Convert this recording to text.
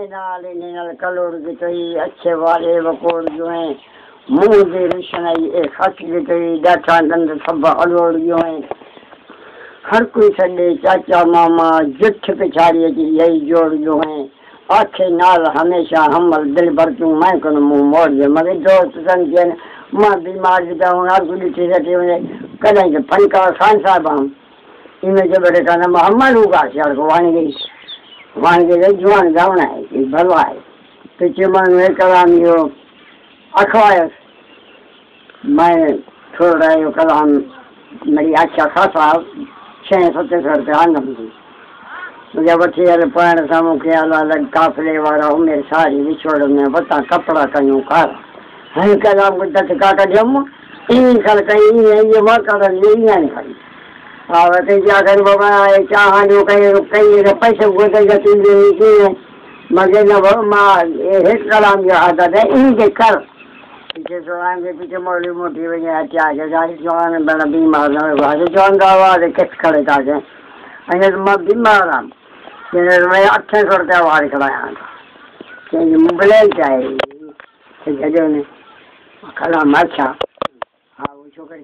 नाल कलोड़ की तई अच्छे वाले वकोड़ जो हैं मुंह दे रुशनाई ए खस की तई डाठा दंद सब अलोड़ जो हैं हर कोई सडे चाचा मामा जुठ पिछाड़ी की यही जोड़ जो हैं आखे नाल हमेशा हमल दिल भर तू मैं कन मुंह मोड़ दे मगर दोस्त संजन मां बीमार बिता हूं हर कोई ठीक है कदाई के फनकार खान साहब हम इनमें जो बड़े का नाम मोहम्मद होगा शार को वाण गई जुआन गावना है कि भलवा है पीछे मन में कलाम यो अखवायस मैं थोड़ा यो कलाम मेरी अच्छा खासा 600-700 रुपया आंदम थी मुझे वठी हल पढ़ण सां मूंखे अलॻि काफ़िले वारा उमिरि सारी विछोड़ में वता कपिड़ा कयूं खार हाणे कलाम को टटका कढियमि ईअं खल कई इहो मां कर ईअं आहिनि खड़ी हा वठी क्या कर बाबा चाह जो कई पैसे घुसे कीअं मगे न मां हिकु कलाम जो आदत है इनके कर पीछे सोहान के पीछे मोड़ी मोटी वजह हटिया के जारी सोहान बड़ा बीमार न हुआ चवंदा हुआ किस खड़े था के अने मां बीमार आहियां मैं 800 रुपया वारी खड़ायां कंहिंजी मोबाइल चाहे जॾहिं कलाम अच्छा हा वो छोकिरी